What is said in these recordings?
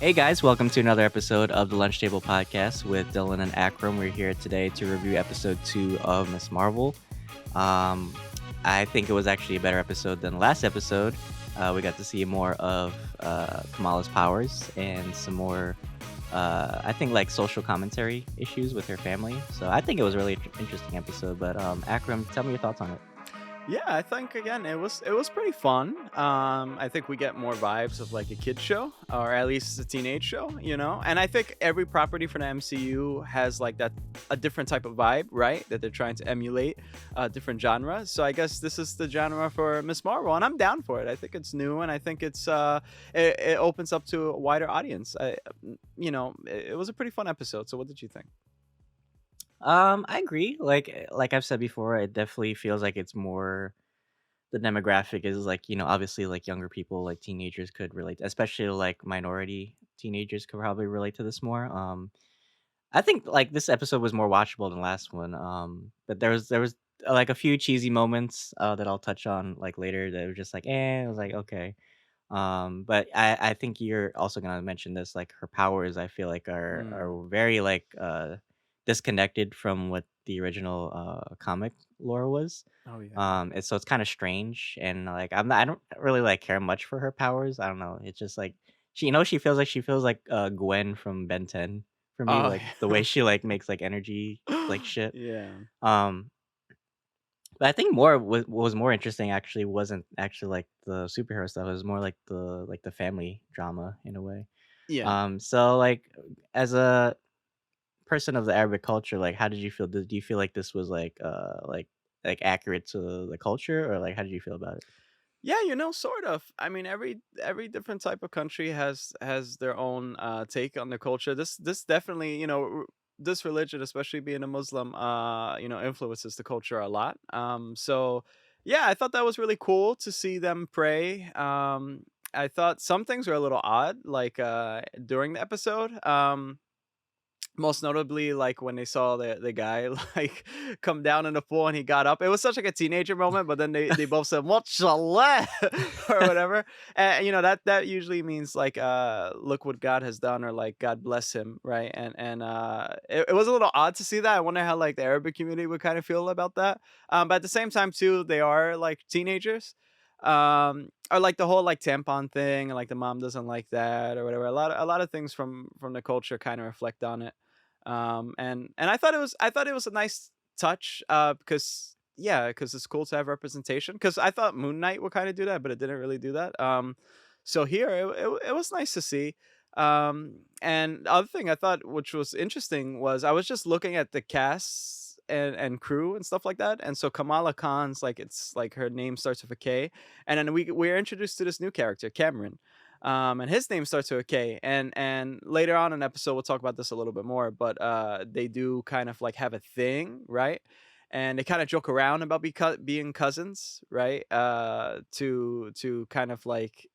Hey guys, welcome to another episode of the Lunch Table Podcast with Dylan and Akram. We're here today to review episode 2 of Miss Marvel. Um, I think it was actually a better episode than the last episode. We got to see more of Kamala's powers and some more, I think, like social commentary issues with her family. So I think it was a really interesting episode. But Akram, tell me your thoughts on it. Yeah, I think again it was pretty fun. I think we get more vibes of like a kid show, or at least a teenage show, you know. And I think every property from the MCU has like that a different type of vibe, right? That they're trying to emulate different genres. So I guess this is the genre for Miss Marvel, and I'm down for it. I think it's new, and I think it opens up to a wider audience. It was a pretty fun episode. So what did you think? I agree. Like I've said before, it definitely feels like it's more the demographic is like, obviously like younger people, like teenagers could relate, especially like minority teenagers could probably relate to this more. I think like this episode was more watchable than last one. But there was like a few cheesy moments that I'll touch on like later that were just like, I was like, okay. But I think you're also gonna mention this, like her powers, I feel like Mm. are very like disconnected from what the original comic lore was. Oh yeah. And so it's kind of strange, and like I don't really like care much for her powers. I don't know. It's just like she feels like Gwen from Ben 10 for me, Oh like the way she like makes like energy like yeah. shit. Yeah. Um, but I think more what was more interesting actually wasn't actually like the superhero stuff. It was more like the family drama in a way. Yeah. So like as a person of the Arabic culture, like how did you feel? Did you feel like this was like accurate to the culture, or like how did you feel about it? Yeah, sort of. I mean, every different type of country has their own take on the culture. This definitely, this religion, especially being a Muslim, influences the culture a lot. So yeah, I thought that was really cool to see them pray. I thought some things were a little odd, like during the episode. Most notably, like when they saw the guy like come down in the pool and he got up. It was such like a teenager moment, but then they both said "Mashallah" or whatever. And that usually means like look what God has done, or like God bless him, right? And it was a little odd to see that. I wonder how like the Arabic community would kind of feel about that. But at the same time too, they are like teenagers. Or like the whole like tampon thing, and like the mom doesn't like that or whatever. A lot of things from the culture kind of reflect on it. And I thought it was a nice touch, because it's cool to have representation, because I thought Moon Knight would kind of do that, but it didn't really do that. So here it was nice to see. And the other thing I thought, which was interesting, was I was just looking at the cast and crew and stuff like that. And so Kamala Khan's, like, it's like her name starts with a K, and then we're introduced to this new character, Cameron, and his name starts with a K. And later on in the episode, we'll talk about this a little bit more. But they do kind of like have a thing, right? And they kind of joke around about being cousins, right? To kind of like,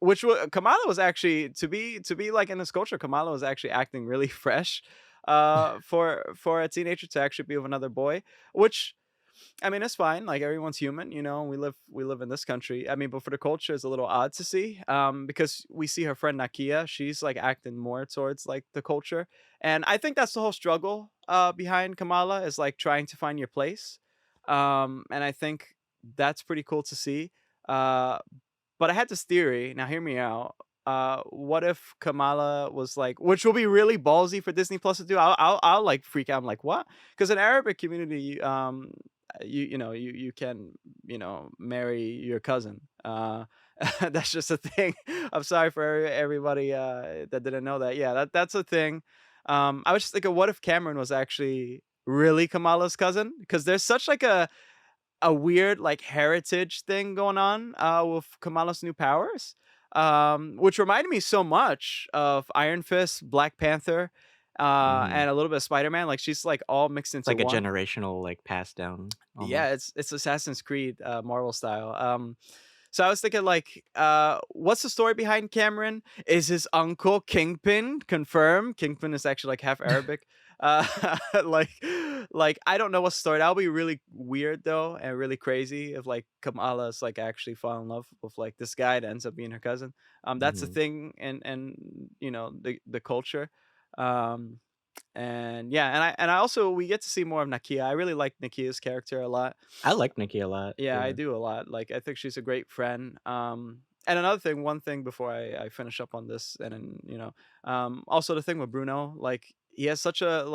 Kamala was actually, to be like in this culture. Kamala was actually acting really fresh, for a teenager to actually be with another boy, which, I mean, it's fine. Like, everyone's human, we live in this country. I mean, but for the culture, it's a little odd to see, because we see her friend Nakia. She's like acting more towards like the culture, and I think that's the whole struggle behind Kamala, is like trying to find your place. And I think that's pretty cool to see. Uh, but I had this theory. Now, hear me out. What if Kamala was like, which will be really ballsy for Disney Plus to do? I'll like freak out. I'm like, what? Because in Arabic community, you can, marry your cousin. That's just a thing. I'm sorry for everybody that didn't know that. Yeah, that's a thing. I was just thinking, what if Cameron was actually really Kamala's cousin? Because there's such like a weird like heritage thing going on with Kamala's new powers, which reminded me so much of Iron Fist, Black Panther, Hmm. and a little bit of Spider Man. Like, she's like all mixed It's into like a one. generational like pass down Yeah, almost. it's Assassin's Creed, Marvel style. So I was thinking, like, what's the story behind Cameron? Is his uncle Kingpin confirmed? Kingpin is actually like half Arabic. Like, Like, I don't know what story that'll be really weird though, and really crazy if, like, Kamala's, like, actually fall in love with, like, this guy that ends up being her cousin. That's the Mhm. thing and, the culture. Um, and yeah, and I also we get to see more of Nakia. I really like Nakia's character a lot. I like Nikki a lot, Yeah, I yeah. do a lot. Like, I think she's a great friend. And another thing, one thing before I finish up on this, and then also the thing with Bruno, like he has such a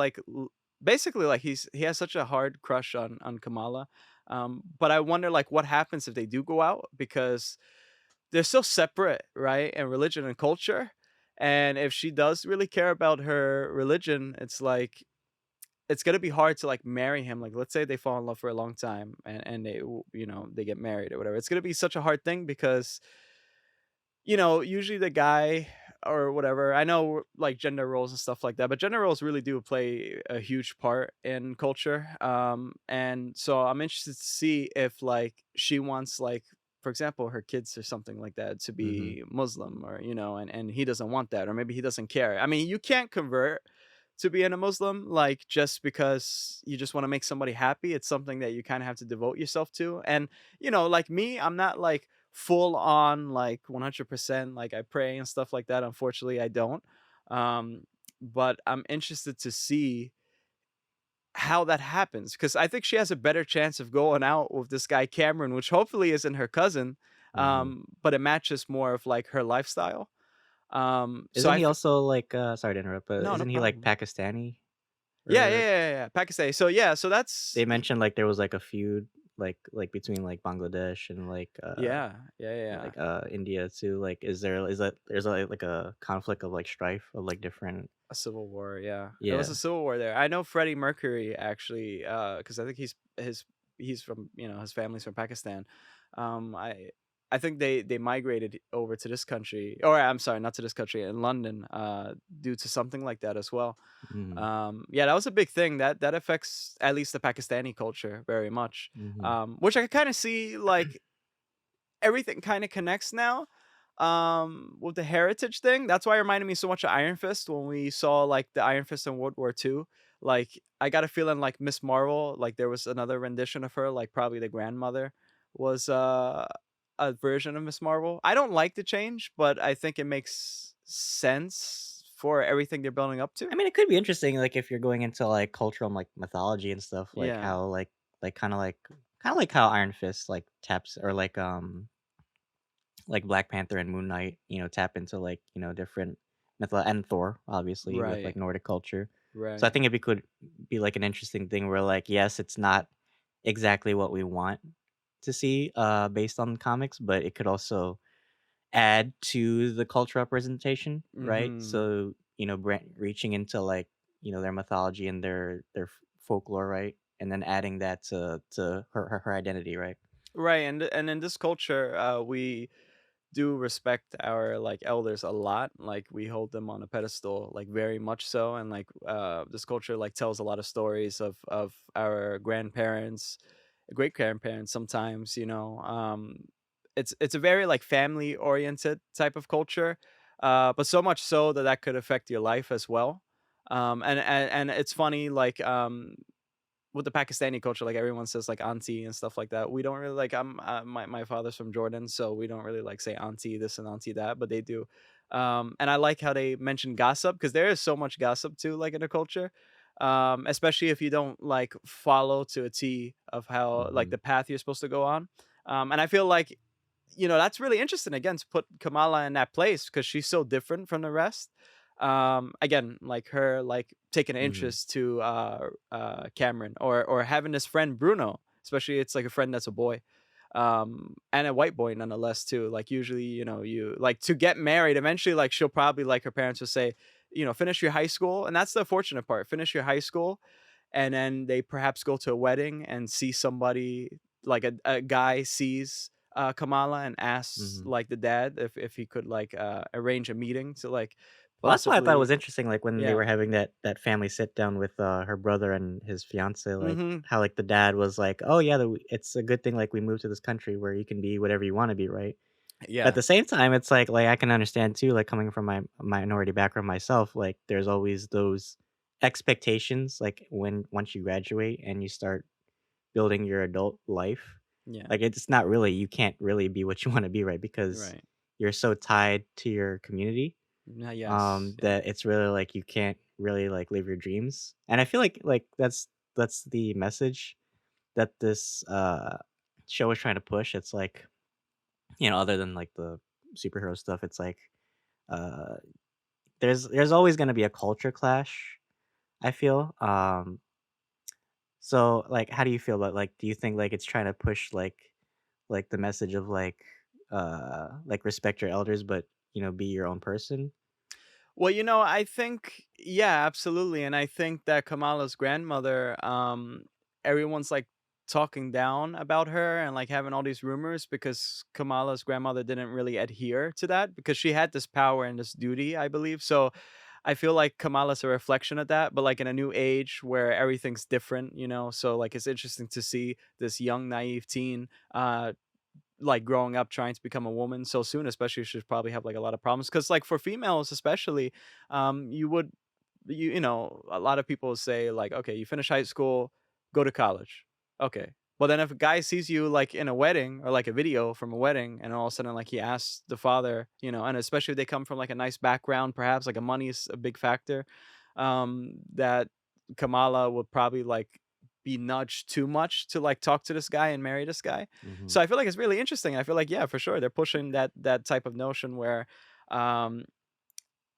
basically like he has such a hard crush on Kamala. But I wonder like what happens if they do go out because they're so separate, right? And religion and culture. And if she does really care about her religion, it's like it's gonna be hard to like marry him. Like, let's say they fall in love for a long time and they get married or whatever. It's gonna be such a hard thing because usually the guy or whatever. I know like gender roles and stuff like that, but gender roles really do play a huge part in culture. And so I'm interested to see if like she wants like, for example, her kids or something like that to Mhm. be Muslim or and he doesn't want that, or maybe he doesn't care. I mean, you can't convert to being a Muslim like just because you just want to make somebody happy. It's something that you kind of have to devote yourself to. And like me, I'm not like full on like 100% like I pray and stuff like that. Unfortunately, I don't. Um, but I'm interested to see how that happens because I think she has a better chance of going out with this guy Cameron, which hopefully isn't her cousin, Mhm. but it matches more of like her lifestyle. So Isn't I he think also, like, sorry to interrupt, but no, no isn't he, like, problem. Pakistani? Yeah, yeah, Or yeah, yeah, Pakistan. So yeah, so that's they mentioned, like, there was, like, a feud, between, like, Bangladesh and, yeah, yeah, yeah, yeah. India too, like, there's, like, a conflict of, like, strife of, like, different. A civil war, yeah. There was a Yeah. civil war there. I know Freddie Mercury actually, because I think he's from, his family's from Pakistan. I think they migrated over to this country, or I'm sorry, not to this country, in London, due to something like that as well. Mhm. Yeah, that was a big thing. That affects at least the Pakistani culture very much. Mhm. Which I kind of see like everything kind of connects now with the heritage thing. That's why it reminded me so much of Iron Fist when we saw like the Iron Fist in World War II. Like I got a feeling like Miss Marvel, like there was another rendition of her, like probably the grandmother was a version of Miss Marvel. I don't like the change, but I think it makes sense for everything they're building up to. I mean, it could be interesting, like, if you're going into, like, cultural, like, mythology and stuff, like, Yeah. how, kinda like how Iron Fist, like, taps or, like Black Panther and Moon Knight, tap into, like, different and Thor, obviously, with, like, Right. Nordic culture. So I Right. think it could be, like, an interesting thing where, like, yes, it's not exactly what we want to see, based on comics, but it could also add to the cultural representation, right? Mhm. So, reaching into, like, their mythology and their folklore, right? And then adding that to her identity, right? Right, and in this culture, we do respect our like elders a lot. Like we hold them on a pedestal, like very much so. And like this culture like tells a lot of stories of our grandparents, great grandparents sometimes, it's a very like family oriented type of culture. But so much so that that could affect your life as well. And it's funny, like with the Pakistani culture, like everyone says like auntie and stuff like that. We don't really like. My father's from Jordan, so we don't really like say auntie this and auntie that, but they do. And I like how they mention gossip because there is so much gossip too, like in the culture. Especially if you don't like follow to a T of how like Mhm. the path you're supposed to go on. And I feel like that's really interesting again to put Kamala in that place because she's so different from the rest. Again, like her like taking an Mhm. interest to Cameron or having this friend Bruno, especially it's like a friend that's a boy. And a white boy nonetheless too. Like usually, you like to get married eventually, like she'll probably like her parents will say, finish your high school. And that's the fortunate part. Finish your high school and then they perhaps go to a wedding and see somebody like a guy sees Kamala and asks Mhm. like the dad if he could like arrange a meeting to like Well, that's why I thought it was possibly interesting, like, when they yeah. were having that family sit down with, her brother and his fiancée, like, Mhm. how, like, the dad was like, "Oh, yeah, it's a good thing, like, we moved to this country where you can be whatever you wanna be," right? But at Yeah. the same time, it's like, I can understand too, like, coming from my minority background myself, like, there's always those expectations, like, when once you graduate and you start building your adult life, Yeah. like, it's not really you can't really be what you wanna be, right? Because Right. you're so tied to your community, Yes. Yeah. that it's really, like, you can't really, like, live your dreams, and I feel like, that's the message that this, show is trying to push. It's like, other than, like, the superhero stuff, it's like, uh, there's always gonna be a culture clash, I feel, so, like, how do you feel about, like, do you think, like, it's trying to push, like, the message of, like, respect your elders, but, be your own person? Well, I think, yeah, absolutely, and I think that Kamala's grandmother, everyone's like talking down about her and like having all these rumors because Kamala's grandmother didn't really adhere to that because she had this power and this duty, I believe. So I feel like Kamala's a reflection of that, but like in a new age where everything's different, So like it's interesting to see this young naive teen like growing up trying to become a woman so soon, especially should probably have like a lot of problems because like for females especially, you would a lot of people say like, okay, you finish high school, go to college, okay. But then if a guy sees you like in a wedding or like a video from a wedding, and all of a sudden like he asks the father, and especially if they come from like a nice background, perhaps like a money is a big factor, that Kamala would probably like be nudged too much to like talk to this guy and marry this guy. Mhm. So I feel like it's really interesting. I feel like, yeah, for sure, they're pushing that type of notion where um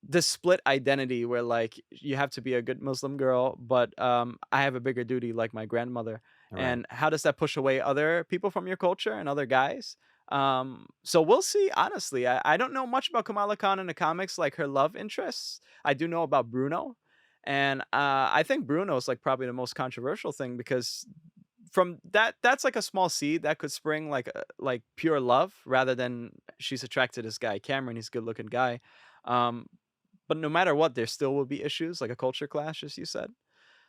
this split identity where like you have to be a good Muslim girl, but I have a bigger duty like my grandmother. Right. And how does that push away other people from your culture and other guys? So we'll see. Honestly, I don't know much about Kamala Khan in the comics, like her love interests. I do know about Bruno, and I think Bruno is like probably the most controversial thing because from that's like a small seed that could spring like pure love rather than she's attracted to this guy Cameron. He's a good looking guy. Um, but no matter what, there still will be issues, like a culture clash, as you said.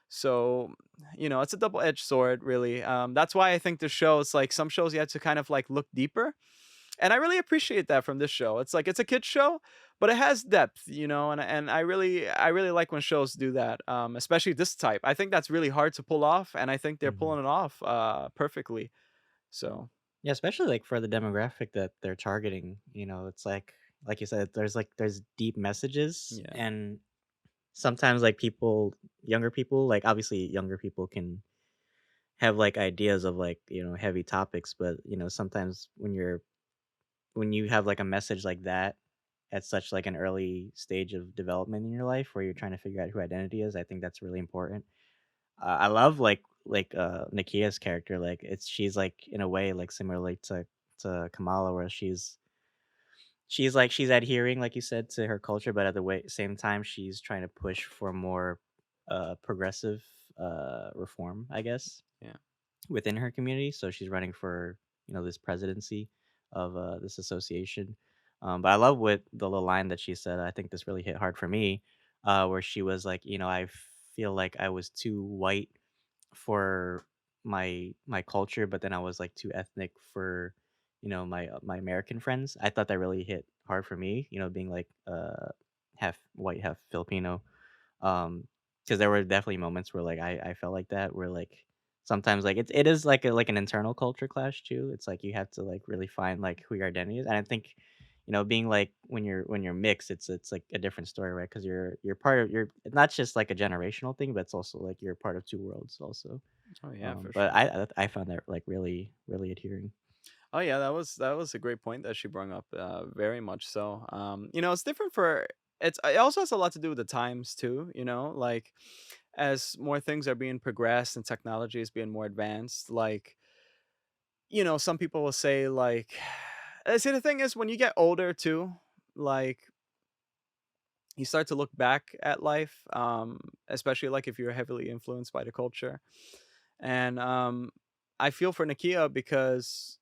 So, it's a double-edged sword, really. That's why I think the show is like some shows you have to kind of like look deeper. And I really appreciate that from this show. It's like it's a kid's show, but it has depth, and I really like when shows do that. Especially this type. I think that's really hard to pull off, and I think they're Mhm. pulling it off perfectly. So Yeah, especially, like, for the demographic that they're targeting, it's like you said, there's deep messages, yeah. and sometimes, like, younger people, like, obviously, younger people can have, like, ideas of, like, heavy topics, but, sometimes when you have, like, a message like that at such, like, an early stage of development in your life where you're trying to figure out who identity is, I think that's really important. I love, Nakia's character, like, she's, like, in a way, like, similarly to Kamala, where she's adhering, like you said, to her culture, but at the same time, she's trying to push for more, progressive, reform, I guess, Yeah. within her community. So she's running for, this presidency of, this association. But I love what the little line that she said. I think this really hit hard for me, where she was like, I feel like I was too white for my culture, but then I was, like, too ethnic for, my American friends. I thought that really hit hard for me, being, like, half white, half Filipino. Um, because there were definitely moments where, like, I felt like that, where, like, sometimes, like, it is like an internal culture clash too. It's like you have to, like, really find, like, who your identity is, and I think, being, like, when you're mixed, it's, like, a different story, right? Because you're part of you're it's not just, like, a generational thing, but it's also, like, you're part of 2 worlds also. Oh yeah, for But sure. I found that, like, really, really adhering. Oh yeah, that was a great point that she brought up. Very much so. It's different for it also has a lot to do with the times too. Like as more things are being progressed and technology is being more advanced, like some people will say like, see the thing is when you get older too, like you start to look back at life, especially like if you're heavily influenced by the culture, and I feel for Nakia because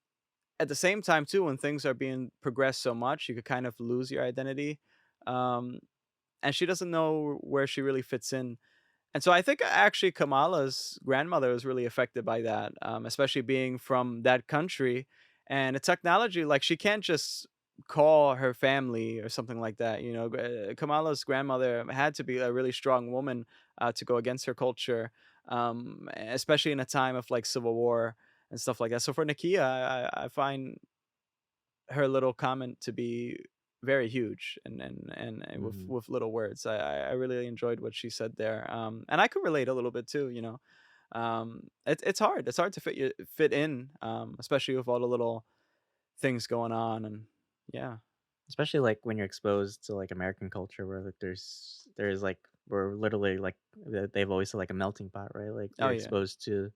at the same time too when things are being progressed so much you could kind of lose your identity, um and she doesn't know where she really fits in. And so I think actually Kamala's grandmother was really affected by that, especially being from that country, and the technology, like she can't just call her family or something like that. Kamala's grandmother had to be a really strong woman to go against her culture, especially in a time of like civil war and stuff like that. So for Nakia, I find her little comment to be very huge and with Mhm. with little words. I really enjoyed what she said there, and I could relate a little bit too. It's hard. It's hard to fit in, especially with all the little things going on, and yeah. Especially, like, when you're exposed to, like, American culture where, like, there's, like we're literally, like they've always said, like, a melting pot, right? Like, Oh you're yeah. exposed to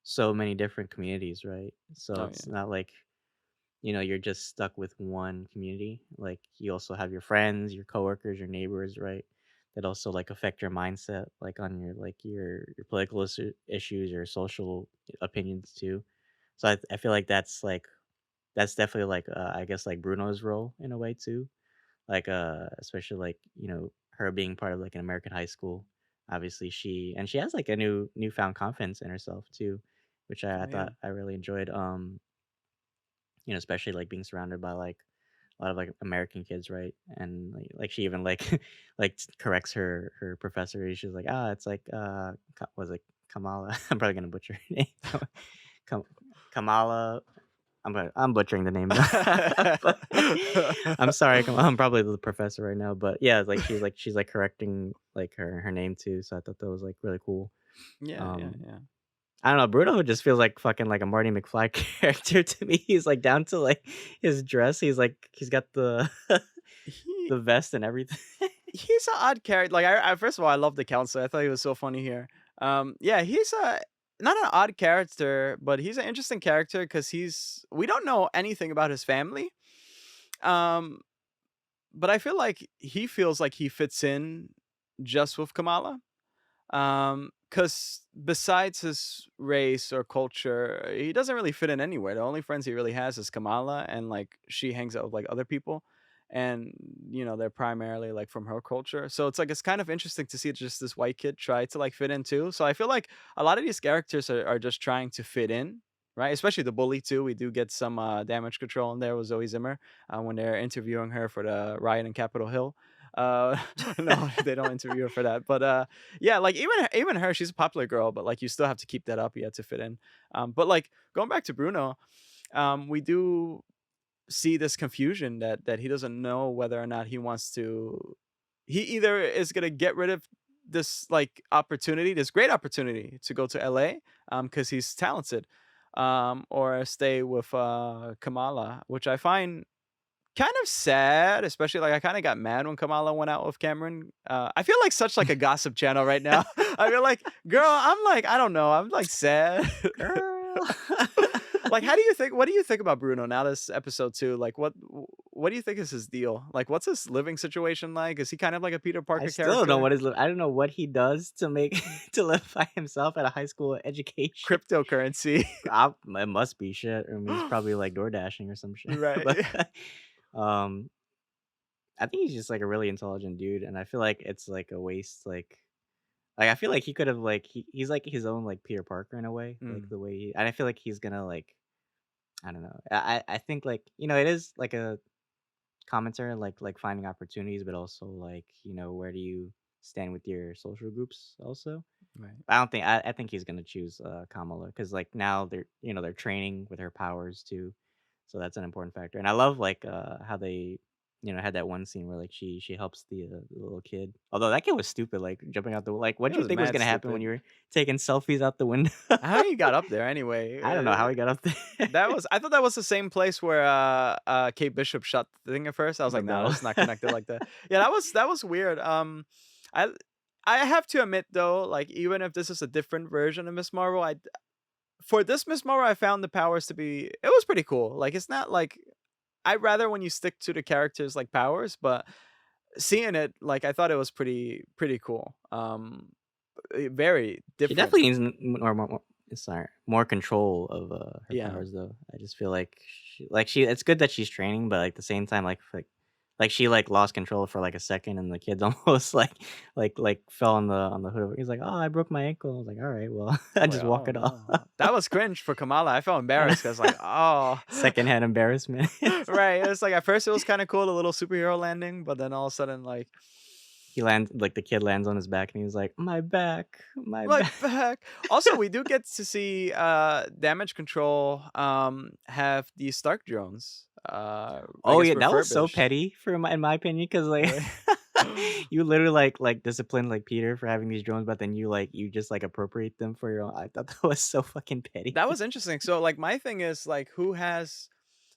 so many different communities, right? So Oh it's yeah. not like, you're just stuck with one community. Like, you also have your friends, your coworkers, your neighbors, right? That also, like, affect your mindset, like, on your political issues, your social opinions too. So I feel like that's definitely, like, I guess, like, Bruno's role in a way too. Like, especially, like, her being part of, like, an American high school. Obviously, she has, like, a newfound confidence in herself too, which I Oh yeah. thought I really enjoyed, especially, like, being surrounded by, like, a lot of, like, American kids, right? And, like, she even, like corrects her professor. She's like, "Ah, it's like, was it Kamala?" I'm probably gonna butcher her name. Kam Kamala. I'm butchering the name, but I'm sorry, I'm probably the professor right now, but yeah, like, she's correcting, like, her name too, so I thought that was, like, really cool. Yeah, yeah, Um, yeah. I don't know, Bruno just feels like fucking like a Marty McFly character to me. He's, like, down to, like, his dress, he's got the He the vest and everything. he's an odd character. Like I first of all, I love the counselor. I thought he was so funny here. Yeah, he's a not an odd character, but he's an interesting character because we don't know anything about his family. Um, but I feel like he feels like he fits in just with Kamala. Because besides his race or culture, he doesn't really fit in anywhere. The only friends he really has is Kamala, and like she hangs out with like other people, and they're primarily like from her culture. So it's kind of interesting to see just this white kid try to like fit in too. So I feel like a lot of these characters are just trying to fit in. Right, especially the bully too. We do get some damage control in there with Zoe Zimmer when they're interviewing her for the riot in Capitol Hill. No, they don't interview her for that, but yeah, like even her, she's a popular girl, but like you still have to keep that up. You have to fit in. But like going back to Bruno, we do see this confusion that he doesn't know whether or not he wants to. He either is gonna get rid of this like opportunity, this great opportunity to go to LA, because he's talented, or stay with Kamala, which I find kind of sad, especially, like, I kinda got mad when Kamala went out with Cameron. I feel like such, like, a gossip channel right now. I feel like, girl, I'm like, I don't know, I'm, like, sad. Girl. Like, what do you think about Bruno now this episode 2? Like, what do you think is his deal? Like, what's his living situation like? Is he kind of like a Peter I Parker still don't know character? I don't know what he does to make to live by himself at a high school education. Cryptocurrency. It must be shit. I mean, he's probably, like, door dashing or some shit, but, Right. um, I think he's just, like, a really intelligent dude, and I feel like it's, like, a waste, I feel like he could've, like he's, like, his own, like, Peter Parker in a way, like, Mm, the way and I feel like he's gonna, like I don't know. I think, like, it is, like, a commentary, like, finding opportunities, but also, like, where do you stand with your social groups also? right. I think he's gonna choose, Kamala because like, now they're training with her powers too, so that's an important factor, and I love, like, how they, had that one scene where, like, she helps the little kid. Although that kid was stupid, like, jumping out It what'd you was think was mad gonna happen when stupid. you were taking selfies out the window? How he got up there anyway? I don't know how he got up there. I thought that was the same place where Kate Bishop shot the thing at first. I was like, no, No. it's not connected like that. Yeah, that was weird. I I have to admit though, like even if this is a different version of Miss Marvel, for this Miss Marvel, I found the powers to be it was pretty cool. Like it's not like I'd rather when you stick to the characters like powers, but seeing it, like I thought it was pretty cool. Very She different. definitely needs more control of, her Yeah. powers, though. I just feel like she it's good that she's training, but, like, at the same time, like Like, she, like, lost control for, like, a second, and the kid's almost, like, fell on the hood. He's like, "Oh, I broke my ankle." I was like, "Alright, well, I I'm like, just walk "Oh, it off." no." That was cringe for Kamala. I felt I know. embarrassed 'cause, like, oh. Secondhand embarrassment. Right, it's like, at first it was kinda cool, the little superhero landing, but then all of a sudden, like, The kid lands on his back, and he's like, "My back, my "My back." back." Also, we do get to see, Damage Control, have these Stark drones, I Oh, guess yeah, that was so refurbished. petty for my in my opinion, because like, Right. you literally, like, discipline, like, Peter for having these drones, but then you just, like, appropriate them for your own. I thought that was so fucking petty. That was interesting. So, like, my thing is, like, who has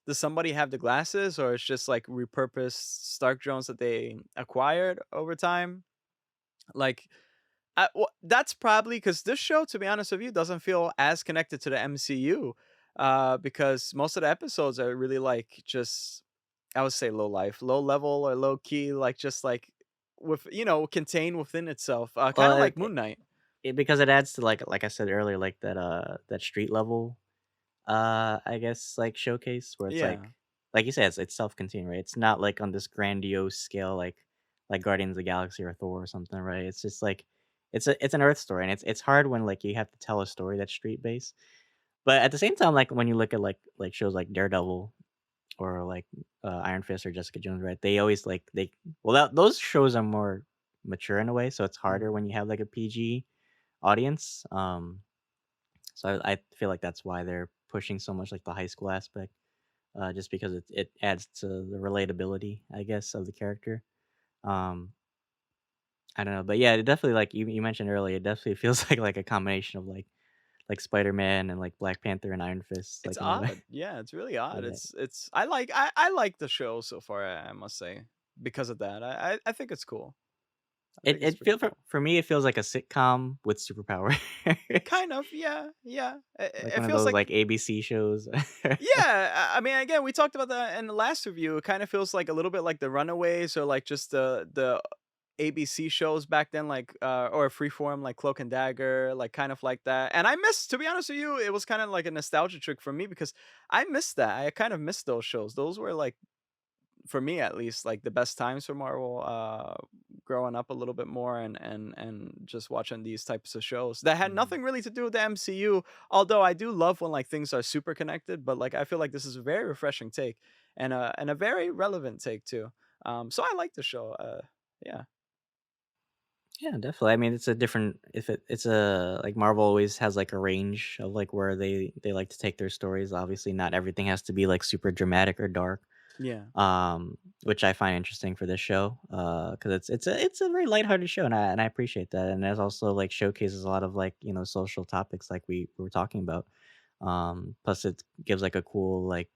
does somebody have the glasses, or it's just, like, repurposed Stark drones that they acquired over time? Like, that's probably because this show, to be honest with you, doesn't feel as connected to the MCU, because most of the episodes are really, like, just I would say low level or low key, like, just, like, with contained within itself, kinda Well, like Moon Knight. because it adds to, like I said earlier, like, that street level, I guess, like, showcase where it's Yeah. like you said, it's self-contained, right? It's not, like, on this grandiose scale like Guardians of the Galaxy or Thor or something, right? It's just, like, it's an Earth story, and it's hard when, like, you have to tell a story that's street-based. But at the same time, like, when you look at, like, shows like Daredevil or, like, Iron Fist or Jessica Jones, right? They always, like, those shows are more mature in a way, so it's Mm. harder when you have, like, a PG audience, so I feel like that's why they're pushing so much, like, the high school aspect, just because it adds to the relatability, I guess, of the character. Um, I don't know, but yeah, it definitely, like you mentioned earlier, it definitely feels like a combination of, like Spider-Man and, like, Black Panther and Iron Fist, It's like, in a way. odd. Yeah, it's really odd. Yeah. It's I like the show so far, I must say, because of that. I think it's cool. I think it's It pretty feel cool. for me, it feels like a sitcom with superpowers. Kind of, yeah, yeah. Like It one of feels those, like like, ABC shows. yeah, I mean, again, we talked about that in the last review. It kind of feels like a little bit like The Runaways, or like just the ABC shows back then, like or Freeform, like Cloak and Dagger, like kind of like that. And I miss, to be honest with you, it was kind of like a nostalgia trick for me because I missed that. I kind of missed those shows. Those were like, for me at least, like the best times for Marvel, growing up a little bit more, and just watching these types of shows that had Mhm. nothing really to do with the MCU. Although I do love when like things are super connected, but like I feel like this is a very refreshing take, and a very relevant take too. So I like the show. Yeah. Yeah, definitely. I mean, it's a different if it's a like, Marvel always has, like, a range of, like, where they like to take their stories. Obviously, not everything has to be, like, super dramatic or dark, Yeah. which I find interesting for this show, because it's a very lighthearted show, and I appreciate that, and there's also, like, showcases a lot of, like, social topics like we were talking about. Plus it gives, like, a cool, like,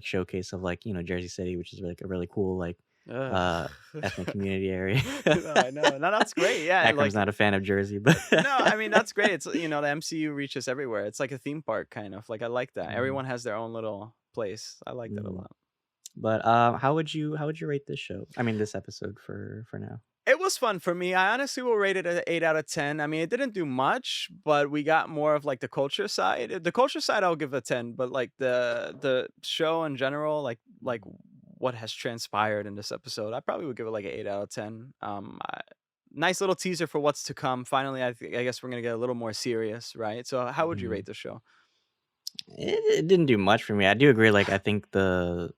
showcase of, like, Jersey City, which is, like, a really cool, like, Ugh. uh, ethnic community area. No, I know. No, that's great. Yeah, Akram's like not a fan of Jersey, but no, I mean that's great. It's the MCU reaches everywhere. It's like a theme park kind of. Like I like that. Mhm, Everyone has their own little place. I like that a mhm. lot. But, how would you rate this show? I mean, this episode for now? It was fun for me. I honestly will rate it an 8 out of 10. I mean, it didn't do much, but we got more of like the culture side. The culture side I'll give a 10, but like the show in general, like what has transpired in this episode, I probably would give it like an 8 out of 10. Nice little teaser for what's to come. Finally, I guess we're going to get a little more serious, right? So, how would you Mhm. rate the show? It didn't do much for me. I do agree, like, I think the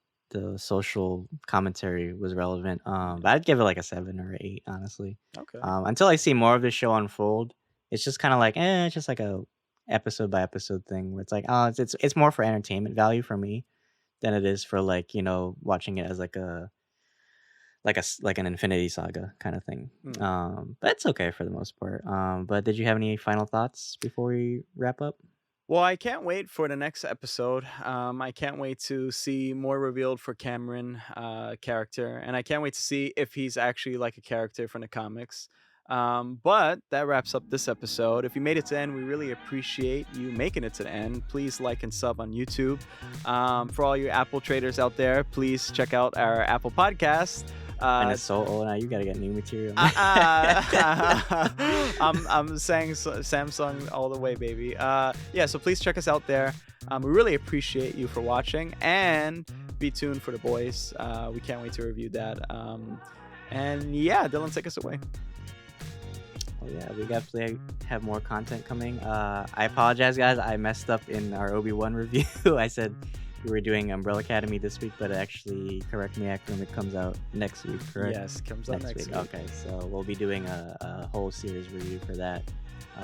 social commentary was relevant, but I'd give it, like, a 7 or 8, honestly. Okay. Until I see more of the show unfold, it's just kinda like, it's just like a episode by episode thing where it's like, oh, it's more for entertainment value for me than it is for, like, watching it as like an Infinity Saga kinda thing. Hmm. But it's okay for the most part. But did you have any final thoughts before we wrap up? Well, I can't wait for the next episode. I can't wait to see more revealed for Cameron character, and I can't wait to see if he's actually like a character from the comics. But that wraps up this episode. If you made it to the end, we really appreciate you making it to the end. Please like and sub on YouTube. For all you Apple traders out there, please check out our Apple podcast. And Uh, it's so old now, you gotta get new material, man. I'm saying Samsung all the way, baby. Yeah, so please check us out there. We really appreciate you for watching, and be tuned for the boys. We can't wait to review that. And yeah, Dylan, take us away. Oh yeah, we definitely have more content coming. I apologize, guys. I messed up in our Obi-Wan review. I said we were doing Umbrella Academy this week, but actually, correct me, Akram, it comes out next week, correct? Yes, comes out Next next week. week. Okay, so we'll be doing a whole series review for that.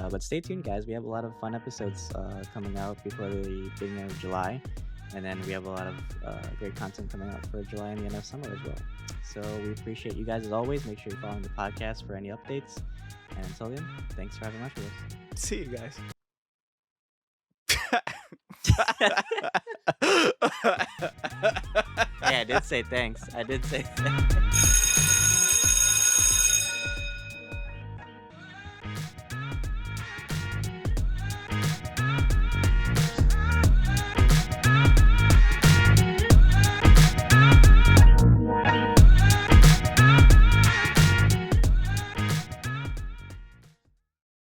But stay tuned, guys. We have a lot of fun episodes coming out before the beginning of July. And then we have a lot of great content coming out for July and the end of summer as well. So we appreciate you guys as always. Make sure you're following the podcast for any updates. And until then, thanks for having lunch with See you guys. us. Hey, I did say thanks. I did say thanks.